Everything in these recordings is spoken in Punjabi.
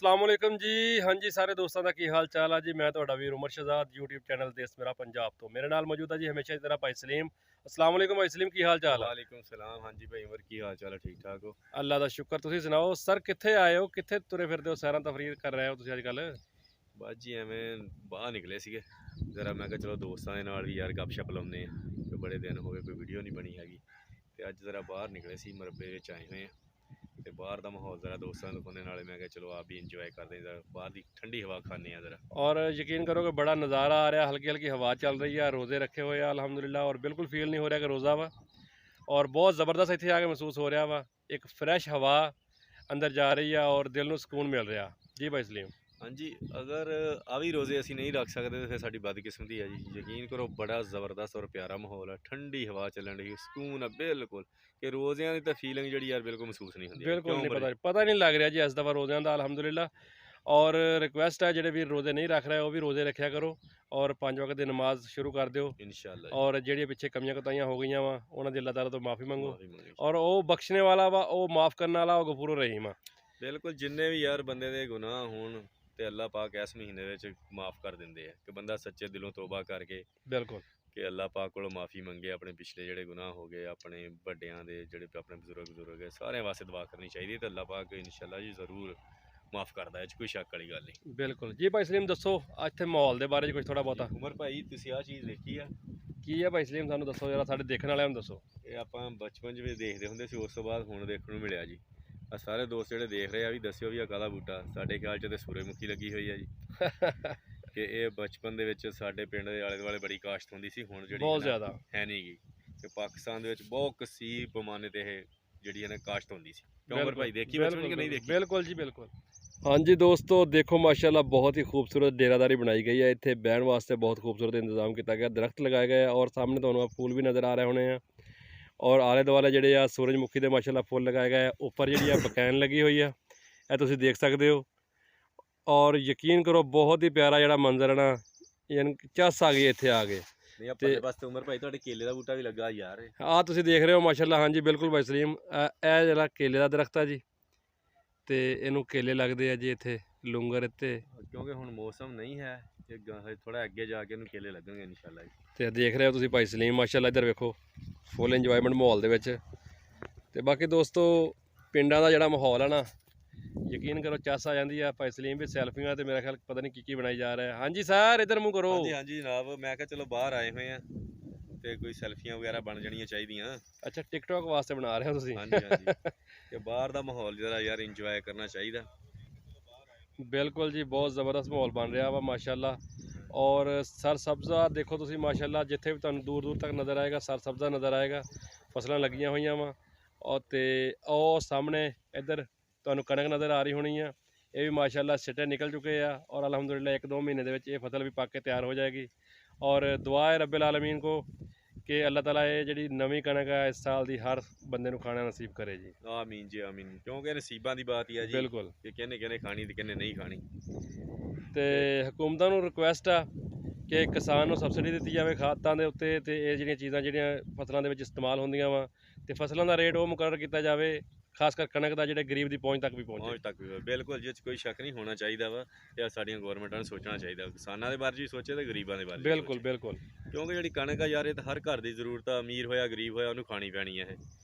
अस्सलाम वालेकुम जी। हाँ जी, सारे दोस्तों का की हाल चाल है जी। मैं ਤੁਹਾਡਾ ਵੀਰ ਉਮਰ ਸ਼ਹਜ਼ਾਦ YouTube ਚੈਨਲ ਦੇਸ ਮੇਰਾ ਪੰਜਾਬ ਤੋਂ ਮੇਰੇ ਨਾਲ ਮੌਜੂਦ ਹੈ ਜੀ ਹਮੇਸ਼ਾ ਦੀ ਤਰ੍ਹਾਂ ਭਾਈ ਸਲੀਮ। अस्सलाम वालेकुम भाई सलीम, की हाल चाल है? वालेकुम सलाम। हाँ जी भाई उमर, की हाल चाल है? ठीक ठाक हो? ਅੱਲਾ ਦਾ ਸ਼ੁਕਰ। ਤੁਸੀਂ ਸੁਣਾਓ ਸਰ, ਕਿੱਥੇ ਆਏ ਹੋ, ਕਿੱਥੇ ਤੁਰੇ ਫਿਰਦੇ ਹੋ, ਸੈਰਾਂ ਤਫਰੀਰ ਕਰ ਰਹੇ ਹੋ ਤੁਸੀਂ ਅੱਜ ਕੱਲ? बस जी एवें बाहर निकले सीगे जरा, मैं चलो दोस्तों के नाल भी यार गपशप लाउने कि बड़े दिन हो गए कोई वीडियो नहीं बनी हैगी। तो अज जरा बाहर निकले सी, मरबे विच आए हुए हैं तो बाहर का माहौल जरा दोस्तों को दिखाने नाले, मैं कहा चलो आप भी इंजॉय करते हैं, जरा बाहर की ठंडी हवा खाने जरा। और यकीन करो कि बड़ा नज़ारा आ रहा है, हल्की हल्की हवा चल रही है, रोज़े रखे हुए हैं अल्हम्दुलिल्लाह, और बिल्कुल फील नहीं हो रहा कि रोज़ा वा, और बहुत ज़बरदस्त इतने आके महसूस हो रहा वा। एक फ्रैश हवा अंदर जा रही है और दिल को सुकून मिल रहा। जी भाई सलीम। हाँ जी, अगर आ भी रोज़े असी नहीं रख सकते तो फिर साड़ी बदकिस्मती है जी। यकीन करो बड़ा ज़बरदस्त और प्यारा माहौल है, ठंडी हवा चलन रही, सुकून है बिल्कुल। कि रोज़ियां की तो फीलिंग जी यार बिल्कुल महसूस नहीं होती। बिल्कुल क्यों नहीं, बड़े पता नहीं लग रहा जी इस दफ़ा रोज़ियां का अल्हम्दुलिल्लाह। और रिक्वेस्ट है जेडे भी रोज़े नहीं रख रहे वो भी रोज़े रखा करो और 5 वक्त की नमाज शुरू कर दो। इंशाल्लाह जी। और ਜਿਹੜੀਆਂ ਪਿੱਛੇ ਕਮੀਆਂ ਕੁਤਾਈਆਂ ਹੋ ਗਈਆਂ ਵਾ ਉਹਨਾਂ ਦੀ ਅੱਲਾਹ ਤਾਲਾ ਤੋਂ ਮਾਫੀ ਮੰਗੋ। माफ़ी मंगी और ਉਹ ਬਖਸ਼ਣੇ ਵਾਲਾ ਵਾ, ਉਹ ਮਾਫ ਕਰਨ ਵਾਲਾ, ਉਹ ਗਫੂਰ ਰਹੀਮ ਆ। बिल्कुल। जिन्ने भी यार बंदे दे गुनाह होन ते अल्लाह पाक इस महीने विच माफ़ कर दिंदे हैं कि बंदा सच्चे दिलों तौबा करके बिल्कुल कि अल्लाह पाक कोलों माफ़ी मंगे, अपने पिछले जेहड़े गुनाह हो गए, अपने बड्डियां दे जेहड़े अपने बजुर्ग है सारे वास्ते दुआ करनी चाहिए तो अल्लाह पाक इंशाल्लाह जी ज़रूर माफ़ करदा है, कोई शक वाली गल नहीं। बिल्कुल जी भाई सलीम, दसो ਇੱਥੇ ਮਾਹੌਲ ਦੇ ਬਾਰੇ कुछ थोड़ा ਬਹੁਤਾ उमर भाई तुसीं आ चीज़ देखी है? ਕੀ ਹੈ ਭਾਈ ਸਲੀਮ, ਸਾਨੂੰ ਦੱਸੋ ਜਰਾ, ਸਾਡੇ ਦੇਖਣ ਵਾਲਿਆਂ ਨੂੰ ਦੱਸੋ। ਇਹ ਆਪਾਂ ਬਚਪਨ 'ਚ ਵੀ ਦੇਖਦੇ ਹੁੰਦੇ ਸੀ, ਉਸ ਤੋਂ ਬਾਅਦ ਹੁਣ ਦੇਖਣ ਨੂੰ ਮਿਲਿਆ ਜੀ। ਆ ਸਾਰੇ ਦੋਸਤ ਜਿਹੜੇ ਦੇਖ ਰਹੇ ਆ ਵੀ ਦੱਸਿਓ ਵੀ ਆ ਕਾਹਦਾ ਬੂਟਾ। ਸਾਡੇ ਖਿਆਲ 'ਚ ਤੇ ਸੂਰਜਮੁਖੀ ਲੱਗੀ ਹੋਈ ਹੈ ਜੀ। ਕਿ ਇਹ ਬਚਪਨ ਦੇ ਵਿੱਚ ਸਾਡੇ ਪਿੰਡ ਦੇ ਆਲੇ ਦੁਆਲੇ ਬੜੀ ਕਾਸ਼ਤ ਹੁੰਦੀ ਸੀ, ਹੁਣ ਜਿਹੜੀ ਬਹੁਤ ਜ਼ਿਆਦਾ ਹੈ ਨਹੀਂ ਗੀ। ਕਿ ਪਾਕਿਸਤਾਨ ਦੇ ਵਿੱਚ ਬਹੁਤ ਕਸੀਰ ਪੈਮਾਨੇ ਤੇ ਇਹ ਜਿਹੜੀ ਇਹਨੇ ਕਾਸ਼ਤ ਹੁੰਦੀ ਸੀ। ਕਿਉਂ ਉਮਰ ਭਾਈ, ਦੇਖੀ ਬਚਪਨ 'ਚ ਕਿ ਨਹੀਂ ਦੇਖੀ? ਬਿਲਕੁਲ ਜੀ ਬਿਲकुल। हाँ जी दोस्तों, देखो माशाल्लाह बहुत ही खूबसूरत डेरादारी बनाई गई है। इतने बहन वास्ते बहुत खूबसूरत इंतजाम किया गया, दरख्त लगाए गए और सामने तो फूल भी नज़र आ रहे होने हैं। और आले दुआले ਜਿਹੜੇ ਆ सूरजमुखी ਦੇ माशाल्लाह फुल लगाए गए, ਉੱਪਰ ਜਿਹੜੀ ਆ ਬਕੈਨ ਲੱਗੀ ਹੋਈ ਆ, ਇਹ ਤੁਸੀਂ ਦੇਖ ਸਕਦੇ ਹੋ। और यकीन करो बहुत ही प्यारा ਜਿਹੜਾ ਮੰਜ਼ਰ ਹੈ ਨਾ, ਯਾਨੀ ਚੱਸ ਆ ਗਈ ਇੱਥੇ ਆ ਗਏ। ਨਹੀਂ ਆਪਾਂ ਦੇ ਪਾਸੇ ਉਮਰ ਭਾਈ ਤੁਹਾਡੇ ਕੇਲੇ ਦਾ ਬੂਟਾ ਵੀ ਲੱਗਾ ਯਾਰ। ਆ ਤੁਸੀਂ ਦੇਖ ਰਹੇ ਹੋ ਮਾਸ਼ਾल्लाह। ਹਾਂਜੀ ਬਿਲकुल ਭਾਈ ਸਲੀਮ, ਇਹ ਜਿਹੜਾ ਕੇਲੇ ਦਾ ਦਰਖਤ ਆ ਜੀ, ਤੇ ਇਹਨੂੰ ਕੇਲੇ ਲੱਗਦੇ ਆ ਜੀ ਇੱਥੇ ਲੂੰਗਰ ਇੱਥੇ। ਕਿਉਂਕਿ ਹੁਣ ਮੌਸਮ ਨਹੀਂ ਹੈ, ਤੇ ਥੋੜਾ ਅੱਗੇ ਜਾ ਕੇ ਇਹਨੂੰ ਕੇਲੇ ਲੱਗਣਗੇ ਇਨਸ਼ਾਅੱਲਾ ਜੀ। ਤੇ ਦੇਖ ਰਹੇ ਹੋ ਤੁਸੀਂ ਭਾਈ ਸਲੀਮ ਮਾਸ਼ਾਅੱਲਾ, ਇੱਧਰ ਵੇਖੋ ਫੁੱਲ ਇੰਜੋਇਮੈਂਟ ਮਾਹੌਲ ਦੇ ਵਿੱਚ। ਤੇ ਬਾਕੀ ਦੋਸਤੋ ਪਿੰਡਾਂ ਦਾ ਜਿਹੜਾ ਮਾਹੌਲ ਆ ਨਾ, ਯਕੀਨ ਕਰੋ ਚੱਸ ਆ ਜਾਂਦੀ ਆ। ਭਾਈ ਸਲੀਮ ਵੀ ਸੈਲਫੀਆਂ ਤੇ ਮੇਰਾ ਖਿਆਲ ਪਤਾ ਨਹੀਂ ਕੀ ਬਣਾਈ ਜਾ ਰਿਹਾ। ਹਾਂਜੀ ਸਰ, ਇੱਧਰ ਮੂੰਹ ਕਰੋ। ਹਾਂਜੀ ਹਾਂਜੀ ਜਨਾਬ, ਮੈਂ ਕਿਹਾ ਚਲੋ ਬਾਹਰ ਆਏ ਹੋਏ ਆ ਤੇ ਕੋਈ ਸੈਲਫੀਆਂ ਵਗੈਰਾ ਬਣ ਜਾਣੀਆਂ ਚਾਹੀਦੀਆਂ। ਅੱਛਾ, ਟਿਕਟੌਕ ਵਾਸਤੇ ਬਣਾ ਰਹੇ ਹੋ ਤੁਸੀਂ? ਹਾਂਜੀ ਹਾਂਜੀ। ਤੇ ਬਾਹਰ ਦਾ ਮਾਹੌਲ ਜਰਾ ਯਾਰ ਇੰਜੋਏ ਕਰਨਾ ਚਾਹੀਦਾ। ਬਿਲकुल ਜੀ, ਬਹੁਤ ਜ਼ਬਰਦਸਤ ਮਾਹੌਲ ਬਣ ਰਿਹਾ ਵਾ ਮਾਸ਼ਾਅੱਲਾ। ਔਰ ਸਰ ਸਬਜ਼ਾ ਦੇਖੋ ਤੁਸੀਂ ਮਾਸ਼ਾਅੱਲਾ, ਜਿੱਥੇ ਵੀ ਤੁਹਾਨੂੰ ਦੂਰ ਦੂਰ ਤੱਕ ਨਜ਼ਰ ਆਏਗਾ ਸਰ ਸਬਜ਼ਾ ਨਜ਼ਰ ਆਏਗਾ, ਫਸਲਾਂ ਲੱਗੀਆਂ ਹੋਈਆਂ ਵਾ। ਔਰ ਤੇ ਉਹ ਸਾਹਮਣੇ ਇੱਧਰ ਤੁਹਾਨੂੰ ਕਣਕ ਨਜ਼ਰ ਆ ਰਹੀ ਹੋਣੀ ਆ, ਇਹ ਵੀ ਮਾਸ਼ਾਅੱਲਾ ਸਿੱਟੇ ਨਿਕਲ ਚੁੱਕੇ ਆ। और अल्हम्दुलिल्लाह 1-2 महीने ਦੇ ਵਿੱਚ ਇਹ ਫਸਲ ਵੀ ਪੱਕ ਕੇ ਤਿਆਰ ਹੋ ਜਾਏਗੀ। और दुआ है रब्बिल आलमीन को कि अल्लाह ताला ये ਜਿਹੜੀ ਨਵੀਂ ਕਣਕ ਹੈ ਇਸ ਸਾਲ ਦੀ ਹਰ ਬੰਦੇ ਨੂੰ ਖਾਣਾ ਨਸੀਬ ਕਰੇ ਜੀ। ਆਮੀਨ ਜੀ ਆਮੀਨ। ਕਿਉਂਕਿ ਨਸੀਬਾਂ ਦੀ ਬਾਤ ਹੀ ਆ ਜੀ। ਬਿਲਕੁਲ। ਕਿ ਕਿਹਨੇ ਕਿਹਨੇ ਖਾਣੀ ਤੇ ਕਿਹਨੇ ਨਹੀਂ ਖਾਣੀ। ਤੇ ਹਕੂਮਤਾਂ ਨੂੰ ਰਿਕੁਐਸਟ ਆ ਕਿ ਕਿਸਾਨ ਨੂੰ ਸਬਸਿਡੀ ਦਿੱਤੀ ਜਾਵੇ ਖਾਦਾਂ ਦੇ ਉੱਤੇ, ਤੇ ਇਹ ਜਿਹੜੀਆਂ ਚੀਜ਼ਾਂ ਜਿਹੜੀਆਂ ਫਸਲਾਂ ਦੇ ਵਿੱਚ ਇਸਤੇਮਾਲ ਹੁੰਦੀਆਂ ਵਾ, ਤੇ ਫਸਲਾਂ ਦਾ ਰੇਟ ਉਹ ਮੁਕਰਰ ਕੀਤਾ ਜਾਵੇ, ਖਾਸ ਕਰ ਕਣਕ ਦਾ, ਜਿਹੜੇ ਗਰੀਬ ਦੀ ਪਹੁੰਚ ਤੱਕ ਵੀ ਪਹੁੰਚੇ। ਪਹੁੰਚ ਤੱਕ ਵੀ ਬਿਲਕੁਲ, ਜਿਸ 'ਚ ਕੋਈ ਸ਼ੱਕ ਨਹੀਂ ਹੋਣਾ ਚਾਹੀਦਾ ਵਾ। ਤੇ ਸਾਡੀਆਂ ਗੌਰਮੈਂਟਾਂ ਨੂੰ ਸੋਚਣਾ ਚਾਹੀਦਾ, ਕਿਸਾਨਾਂ ਦੇ ਬਾਰੇ ਵੀ ਸੋਚੇ ਤੇ ਗਰੀਬਾਂ ਦੇ ਬਾਰੇ। ਬਿਲकुल ਬਿਲकुल। ਕਿਉਂਕਿ ਜਿਹੜੀ ਕਣਕ ਆ ਯਾਰ, ਇਹ ਤਾਂ ਹਰ ਘਰ ਦੀ ਜ਼ਰੂਰਤ ਆ, ਅਮੀਰ ਹੋਇਆ ਗਰੀਬ ਹੋਇਆ ਉਹਨੂੰ ਖਾਣੀ ਪੈਣੀ ਹੈ ਇਹ।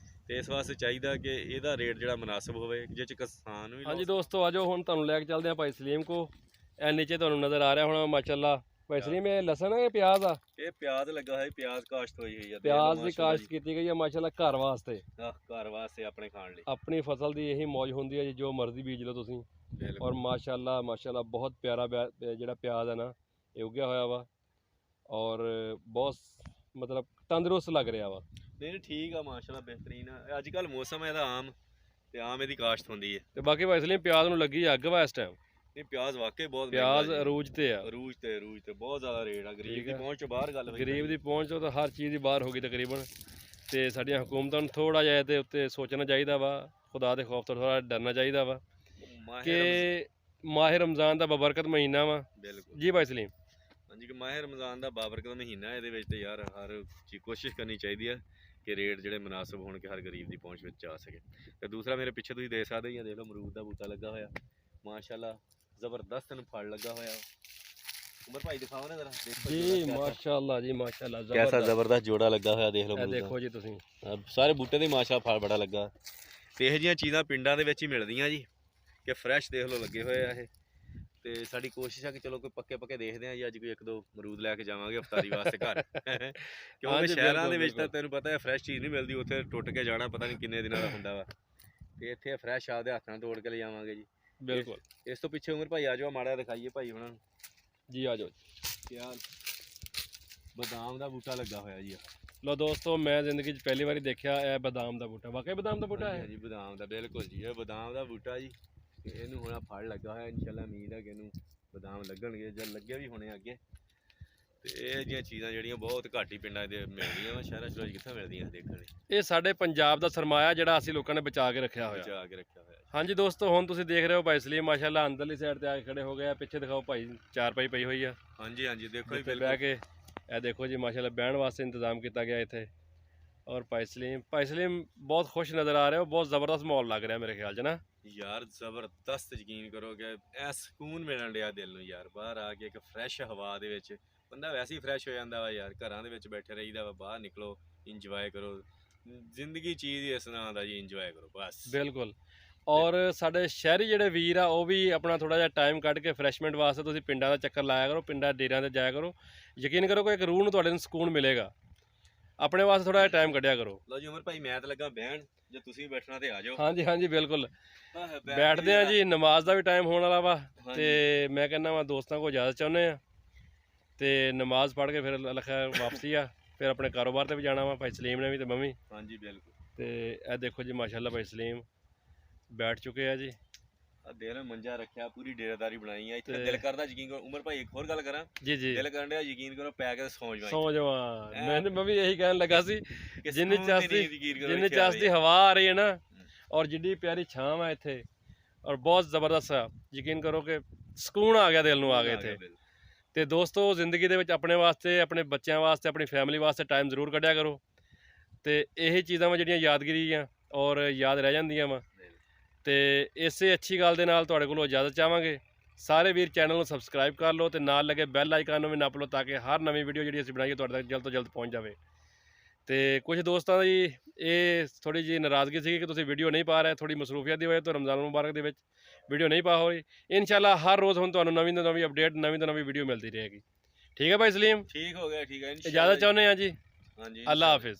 ਤੇ ਇਸ ਵਾਸਤੇ ਚਾਹੀਦਾ ਕਿ ਇਹਦਾ ਰੇਟ ਜਿਹੜਾ ਮੁਨਾਸਬ ਹੋਵੇ, ਜਿਸ 'ਚ ਕਿਸਾਨ ਵੀ। ਹਾਂਜੀ ਦੋਸਤੋ, ਆਜੋ ਹੁਣ ਤੁਹਾਨੂੰ ਲੈ ਕੇ ਚੱਲਦੇ ਆ ਭਾਈ ਸਲੀਮ ਕੋ। ਇਹ ਨੀਚੇ ਤੁਹਾਨੂੰ ਨਜ਼ਰ ਆ ਰਿਹਾ ਹੋਣਾ ਮਾਸ਼ਾਅੱਲਾ। ਭਾਈ ਸਲੀਮ, ਇਹ ਲਸਣ ਹੈ, ਪਿਆਜ਼ ਆ? ਇਹ ਪਿਆਜ਼ ਲੱਗਾ ਹੋਇਆ, ਪਿਆਜ਼ ਕਾਸ਼ਤ ਹੋਈ ਹੋਈ ਆ। ਪਿਆਜ਼ ਦੀ ਕਾਸ਼ਤ ਕੀਤੀ ਗਈ ਹੈ ਮਾਸ਼ਾਅੱਲਾ ਘਰ ਵਾਸਤੇ, ਘਰ ਵਾਸਤੇ ਆਪਣੇ ਖਾਣ ਲਈ। ਆਪਣੀ ਫਸਲ ਦੀ ਇਹੀ ਮੌਜ ਹੁੰਦੀ ਹੈ ਜੀ, ਜੋ ਮਰਜ਼ੀ ਬੀਜ ਲਓ ਤੁਸੀਂ। ਔਰ ਮਾਸ਼ਾਅੱਲਾ ਮਾਸ਼ਾਅੱਲਾ ਬਹੁਤ ਪਿਆਰਾ ਜਿਹੜਾ ਪਿਆਜ਼ ਹੈ ਨਾ, ਇਹ ਉੱਗਿਆ ਹੋਇਆ ਵਾ ਔਰ ਬਹੁਤ ਮਤਲਬ ਤੰਦਰੁਸਤ ਲੱਗ ਰਿਹਾ ਵਾ। ਨਹੀਂ ਠੀਕ ਆ ਮਾਸ਼ਾਅੱਲਾ, ਬਿਹਤਰੀਨ ਆ। ਅੱਜ ਕੱਲ੍ਹ ਮੌਸਮ ਹੈ ਇਹਦਾ ਆਮ, ਤੇ ਆਮ ਇਹਦੀ ਕਾਸ਼ਤ ਹੁੰਦੀ ਹੈ। ਤੇ ਬਾਕੀ ਭਾਈ ਸਲੀਮ, ਪਿਆਜ਼ ਨੂੰ ਲੱਗੀ ਅੱਗ ਵਾ ਇਸ ਟਾਈਮ। ਨਹੀਂ ਪਿਆਜ਼ ਵਾਕਈ ਬਹੁਤ ਪਿਆਜ਼ ਅਰੂਜ ਤੇ ਆ, ਅਰੂਜ ਤੇ ਬਹੁਤ ਜ਼ਿਆਦਾ ਰੇਟ ਆ। ਗਰੀਬ ਦੀ ਪਹੁੰਚ ਤੋਂ ਬਾਹਰ ਗੱਲ ਹੋਈ। ਗਰੀਬ ਦੀ ਪਹੁੰਚ ਤੋਂ ਤਾਂ ਹਰ ਚੀਜ਼ ਦੀ ਬਾਹਰ ਹੋ ਗਈ ਤਕਰੀਬਨ। ਤੇ ਸਾਡੀਆਂ ਹਕੂਮਤਾਂ ਨੂੰ ਥੋੜਾ ਜਿਹਾ ਇਹਦੇ ਉੱਤੇ ਸੋਚਣਾ ਚਾਹੀਦਾ ਵਾ, ਖੁਦਾ ਦੇ ਖੌਫ ਤੋਂ ਥੋੜਾ ਡਰਨਾ ਚਾਹੀਦਾ ਵਾ ਕਿ ਮਾਹਿਰ ਰਮਜ਼ਾਨ ਦਾ ਬਬਰਕਤ ਮਹੀਨਾ ਵਾ। ਬਿਲਕੁਲ ਜੀ ਭਾਈ ਸਲੀਮ। ਹਾਂਜੀ, ਕਿ ਮਾਹਿਰ ਰਮਜ਼ਾਨ ਦਾ ਬਾਬਰਕਤ ਮਹੀਨਾ, ਇਹਦੇ ਵਿੱਚ ਤੇ ਯਾਰ ਹਰ ਚੀਜ਼ ਕੋਸ਼ਿਸ਼ ਕਰਨੀ ਚਾਹੀਦੀ ਹੈ ਕਿ ਰੇਟ ਜਿਹੜੇ ਮੁਨਾਸਬ ਹੋਣ, ਕਿ ਹਰ ਗਰੀਬ ਦੀ ਪਹੁੰਚ ਵਿੱਚ ਆ ਸਕੇ। ਤੇ ਦੂਸਰਾ ਮੇਰੇ ਪਿੱਛੇ ਤੁਸੀਂ ਦੇਖ ਸਕਦੇ ਹੀ ਆ, ਦੇਖ ਲਓ ਅਮਰੂਦ ਦਾ ਬੂਟਾ ਲੱਗਾ ਹੋਇਆ ਮਾਸ਼ਾਅੱਲਾ ਜ਼ਬਰਦਸਤ ਨੂੰ ਫੜ ਲੱਗਾ ਹੋਇਆ। ਉਮਰ ਭਾਈ ਦਿਖਾਓ ਨਾ ਜ਼ਰਾ, ਦੇਖੋ ਜੀ ਮਾਸ਼ਾਅੱਲਾ ਜੀ ਮਾਸ਼ਾਅੱਲਾ ਕੈਸਾ ਜ਼ਬਰਦਸਤ ਜੋੜਾ ਲੱਗਾ ਹੋਇਆ, ਦੇਖ ਲਓ ਇਹ ਦੇਖੋ ਜੀ ਤੁਸੀਂ ਸਾਰੇ ਬੂਟੇ ਦੇ ਮਾਸ਼ਾ ਫਲ ਬੜਾ ਲੱਗਾ। ਤੇ ਇਹੋ ਜਿਹੀਆਂ ਚੀਜ਼ਾਂ ਪਿੰਡਾਂ ਦੇ ਵਿੱਚ ਹੀ ਮਿਲਦੀਆਂ ਜੀ, ਕਿ ਫਰੈਸ਼ ਦੇਖ ਲਓ ਲੱਗੇ ਹੋਏ ਆ ਇਹ। ਤੇ ਸਾਡੀ ਕੋਸ਼ਿਸ਼ ਆ ਕਿ ਚਲੋ ਕੋਈ ਪੱਕੇ ਦੇਖਦੇ ਆ ਜੀ, ਅੱਜ ਕੋਈ ਇੱਕ ਦੋ ਅਮਰੂਦ ਲੈ ਕੇ ਜਾਵਾਂਗੇ ਅਫਤਾਰੀ ਵਾਸਤੇ ਘਰ ਕਿਉਂਕਿ ਹਾਂਜੀ, ਸ਼ਹਿਰਾਂ ਦੇ ਬਿਲਕੁਲ, ਵਿੱਚ ਤਾਂ ਤੈਨੂੰ ਪਤਾ ਹੈ ਫਰੈਸ਼ ਚੀਜ਼ ਨਹੀਂ ਮਿਲਦੀ, ਉੱਥੇ ਟੁੱਟ ਕੇ ਜਾਣਾ ਪਤਾ ਨਹੀਂ ਕਿੰਨੇ ਦਿਨਾਂ ਦਾ ਹੁੰਦਾ ਵਾ। ਤੇ ਇੱਥੇ ਫਰੈਸ਼ ਆਪਦੇ ਹੱਥ ਨਾਲ ਤੋੜ ਕੇ ਲੈ ਜਾਵਾਂਗੇ ਜੀ। ਬਿਲਕੁਲ। ਇਸ ਤੋਂ ਪਿੱਛੇ ਉਮਰ ਭਾਈ ਆ ਜਾਓ, ਮਾੜਾ ਜਿਹਾ ਦਿਖਾਈਏ ਭਾਈ ਉਹਨਾਂ ਨੂੰ। ਜੀ ਆ ਜਾਓ। ਯਾਰ ਬਦਾਮ ਦਾ ਬੂਟਾ ਲੱਗਾ ਹੋਇਆ ਜੀ। ਲੋ ਦੋਸਤੋ, ਮੈਂ ਜ਼ਿੰਦਗੀ 'ਚ ਪਹਿਲੀ ਵਾਰੀ ਦੇਖਿਆ ਇਹ ਬਦਾਮ ਦਾ ਬੂਟਾ। ਵਾਕਈ ਬਦਾਮ ਦਾ ਬੂਟਾ ਹੈ ਜੀ, ਬਦਾਮ ਦਾ ਬਿਲਕੁਲ ਜੀ, ਇਹ ਬਦਾਮ ਦਾ ਬੂਟਾ ਜੀ। ਤੇ ਇਹਨੂੰ ਹੁਣ ਫੜ ਲੱਗਾ ਹੋਇਆ, ਇਨਸ਼ਾਅੱਲਾ ਉਮੀਦ ਹੈ ਕਿ ਇਹਨੂੰ ਬਦਾਮ ਲੱਗਣਗੇ, ਜਾਂ ਲੱਗੇ ਵੀ ਹੋਣੇ ਅੱਗੇ। ਤੇ ਇਹ ਜਿਹੀਆਂ ਚੀਜ਼ਾਂ ਜਿਹੜੀਆਂ ਬਹੁਤ ਘੱਟ ਹੀ ਪਿੰਡਾਂ ਦੇ ਮਿਲਦੀਆਂ ਵਾ, ਸ਼ਹਿਰਾਂ 'ਚ ਕਿੱਥੇ ਮਿਲਦੀਆਂ ਦੇਖਣ ਲਈ। ਇਹ ਸਾਡੇ ਪੰਜਾਬ ਦਾ ਸਰਮਾਇਆ ਜਿਹੜਾ ਅਸੀਂ ਲੋਕਾਂ ਨੇ ਬਚਾ ਕੇ ਰੱਖਿਆ ਹੋਇਆ। ਬਚਾ ਕੇ ਰੱਖਿਆ ਹੋਇਆ। ਹਾਂਜੀ ਦੋਸਤੋ, ਹੁਣ ਤੁਸੀਂ ਦੇਖ ਰਹੇ ਹੋ ਭਾਈ ਸਲੀਮ ਮਾਸ਼ਾਅੱਲਾ ਅੰਦਰਲੀ ਸਾਈਡ ਤੇ ਆ ਕੇ ਖੜੇ ਹੋ ਗਏ ਆ। ਪਿੱਛੇ ਦਿਖਾਓ ਭਾਈ, ਚਾਰਪਾਈ ਪਈ ਹੋਈ ਆ ਹਾਂਜੀ ਦੇਖੋ ਜੀ, ਜਿੱਥੇ ਬਿਲਕੁਲ ਬਹਿ ਕੇ। ਇਹ ਦੇਖੋ ਜੀ ਮਾਸ਼ਾਅੱਲਾ ਬਹਿਣ ਵਾਸਤੇ ਇੰਤਜ਼ਾਮ ਕੀਤਾ ਗਿਆ ਇੱਥੇ। ਔਰ ਭਾਈ ਸਲੀਮ ਬਹੁਤ ਖੁਸ਼ ਨਜ਼ਰ ਆ ਰਹੇ ਹੋ। ਬਹੁਤ ਜ਼ਬਰਦਸਤ ਮਾਹੌਲ ਲੱਗ ਰਿਹਾ ਮੇਰੇ ਖਿਆਲ 'ਚ ਨਾ ਯਾਰ। ਜ਼ਬਰਦਸਤ, ਯਕੀਨ ਕਰੋ ਕਿ ਇਹ ਸਕੂਨ ਮਿਲਣ ਡਿਆ ਦਿਲ ਨੂੰ ਯਾਰ, ਬਾਹਰ ਆ ਕੇ ਇੱਕ ਫਰੈਸ਼ ਹਵਾ ਦੇ ਵਿੱਚ ਬੰਦਾ ਵੈਸੇ ਹੀ ਫਰੈਸ਼ ਹੋ ਜਾਂਦਾ ਵਾ ਯਾਰ। ਘਰਾਂ ਦੇ ਵਿੱਚ ਬੈਠੇ ਰਹੀਦਾ ਵਾ, ਬਾਹਰ ਨਿਕਲੋ, ਇੰਜੋਏ ਕਰੋ। ਜ਼ਿੰਦਗੀ ਚੀਜ਼ ਹੀ ਇਸ ਤਰ੍ਹਾਂ ਦਾ ਜੀ, ਇੰਜੋਏ ਕਰੋ ਬਸ। ਬਿਲਕੁਲ। ਔਰ ਸਾਡੇ ਸ਼ਹਿਰੀ ਜਿਹੜੇ ਵੀਰ ਆ ਉਹ ਵੀ ਆਪਣਾ ਥੋੜਾ ਜਿਹਾ ਟਾਈਮ ਕੱਢ ਕੇ ਫਰੈਸ਼ਮੈਂਟ ਵਾਸਤੇ ਤੁਸੀਂ ਪਿੰਡਾਂ ਦਾ ਚੱਕਰ ਲਾਇਆ ਕਰੋ, ਪਿੰਡਾਂ ਡੇਰਿਆਂ ਤੇ ਜਾਇਆ ਕਰੋ। ਯਕੀਨ ਕਰੋ ਕਿ ਇੱਕ ਰੂਹ ਨੂੰ ਤੁਹਾਡੇ ਨੂੰ ਸਕੂਨ ਮਿਲੇਗਾ। ਆਪਣੇ ਵਾਸਤੇ ਥੋੜਾ ਜਿਹਾ ਟਾਈਮ ਕੱਢਿਆ ਕਰੋ। ਲਓ ਜੀ ਉਮਰ ਭਾਈ, ਮੈਂ ਤਾਂ ਲੱਗਾ ਬਹਿਣ, ਜੇ ਤੁਸੀਂ ਬੈਠਣਾ ਤੇ ਆ ਜਾਓ। ਹਾਂਜੀ ਬਿਲਕੁਲ, ਬੈਠਦੇ ਆ ਜੀ। ਨਮਾਜ਼ ਦਾ ਵੀ ਟਾਈਮ ਹੋਣ ਵਾਲਾ ਵਾ, ਤੇ ਮੈਂ ਕਹਿੰਦਾ ਵਾ ਦੋਸਤਾਂ ਕੋਲ ਇਜਾਜ਼ਤ ਚਾਹੁੰਦੇ ਆ, ਤੇ ਨਮਾਜ਼ ਪੜ੍ਹ ਕੇ ਫਿਰ ਲਖਾ ਵਾਪਸੀ ਆ। ਫਿਰ ਆਪਣੇ ਕਾਰੋਬਾਰ ਤੇ ਵੀ ਜਾਣਾ ਵਾ, ਭਾਈ ਸਲੀਮ ਨੇ ਵੀ ਤੇ ਮੈਂ ਵੀ। ਹਾਂਜੀ ਬਿਲਕੁਲ। ਤੇ ਇਹ ਦੇਖੋ ਜੀ ਮਾਸ਼ਾਅੱਲਾ ਭਾਈ ਸਲੀਮ ਬੈਠ ਚੁੱਕੇ ਆ ਜੀ। ਆ ਦੇਖ ਲਓ ਮੰਜਾ ਰੱਖਿਆ, ਪੂਰੀ ਡੇਰਾਦਾਰੀ ਬਣਾਈ ਆ ਇੱਥੇ। ਦਿਲ ਕਰਦਾ ਯਕੀਨ ਕਰੋ ਉਮਰ ਭਾਈ, ਇੱਕ ਹੋਰ ਗੱਲ ਕਰਾਂ ਜੀ ਦਿਲ ਕਰਨ ਡਿਆ ਯਕੀਨ ਕਰੋ ਪੈ ਕੇ ਸੌਂ ਜਾਵਾਂ। ਮੈਂ ਵੀ ਇਹੀ ਕਹਿਣ ਲੱਗਾ ਸੀ, ਜਿੰਨੀ ਚਾਸਦੀ ਹਵਾ ਆ ਰਹੀ ਹੈ ਨਾ, ਔਰ ਜਿੱਡੀ ਪਿਆਰੀ ਛਾਂ ਆ ਇੱਥੇ, ਔਰ ਬਹੁਤ ਜ਼ਬਰਦਸਤ ਆ। ਯਕੀਨ ਕਰੋ ਕਿ ਸਕੂਨ ਆ ਗਿਆ ਦਿਲ ਨੂੰ ਆ ਗਿਆ ਇੱਥੇ। ਤੇ ਦੋਸਤੋ, ਜ਼ਿੰਦਗੀ ਦੇ ਵਿੱਚ ਆਪਣੇ ਵਾਸਤੇ, ਆਪਣੇ ਬੱਚਿਆਂ ਵਾਸਤੇ, ਆਪਣੀ ਫੈਮਿਲੀ ਵਾਸਤੇ ਟਾਈਮ ਜ਼ਰੂਰ ਕੱਢਿਆ ਕਰੋ। ਤੇ ਇਹ ਚੀਜ਼ਾਂ ਵਾ ਜਿਹੜੀਆਂ ਯਾਦਗਿਰੀ ਆ ਔਰ ਯਾਦ ਰਹਿ ਜਾਂਦੀਆਂ ਵਾ। ਤੇ ਇਸੇ ਅੱਛੀ ਗੱਲ ਦੇ ਨਾਲ ਤੁਹਾਡੇ ਕੋਲੋਂ ਇਜਾਜ਼ਤ ਚਾਹਾਂਗੇ। ਸਾਰੇ ਵੀਰ ਚੈਨਲ ਨੂੰ ਸਬਸਕ੍ਰਾਈਬ ਕਰ ਲਓ ਤੇ ਨਾਲ ਲੱਗੇ ਬੈਲ ਆਈਕਨ ਨੂੰ ਵੀ ਨੱਪ ਲਓ, ਤਾਂ ਕਿ ਹਰ ਨਵੀਂ ਵੀਡੀਓ ਜਿਹੜੀ ਅਸੀਂ ਬਣਾਈਏ ਤੁਹਾਡੇ ਤੱਕ ਜਲਦ ਤੋਂ ਜਲਦ ਪਹੁੰਚ ਜਾਵੇ। ਤੇ ਕੁਝ ਦੋਸਤਾਂ ਦੀ ਇਹ ਥੋੜੀ ਜਿਹੀ ਨਾਰਾਜ਼ਗੀ ਸੀ ਕਿ ਤੁਸੀਂ ਵੀਡੀਓ ਨਹੀਂ ਪਾ ਰਹੇ, ਥੋੜੀ ਮਸਰੂਫੀਅਤ ਦੀ ਵਜ੍ਹਾ ਤੋਂ ਰਮਜ਼ਾਨ ਮੁਬਾਰਕ ਦੇ ਵਿੱਚ ਵੀਡੀਓ ਨਹੀਂ ਪਾ ਹੋ ਰਹੀ। ਇਨਸ਼ਾਅੱਲਾ ਹਰ ਰੋਜ਼ ਹੁਣ ਤੁਹਾਨੂੰ ਨਵੀਂ ਤੋਂ ਨਵੀਂ ਅਪਡੇਟ, ਨਵੀਂ ਤੋਂ ਨਵੀਂ ਵੀਡੀਓ ਮਿਲਦੀ ਰਹੇਗੀ। ਠੀਕ ਹੈ ਭਾਈ ਸਲੀਮ, ਠੀਕ ਹੋ ਗਿਆ, ਠੀਕ ਹੈ, ਇਜਾਜ਼ਤ ਚਾਹੁੰਦੇ ਹਾਂ ਜੀ। ਹਾਂਜੀ, ਅੱਲਾ ਹਾਫਿਜ਼।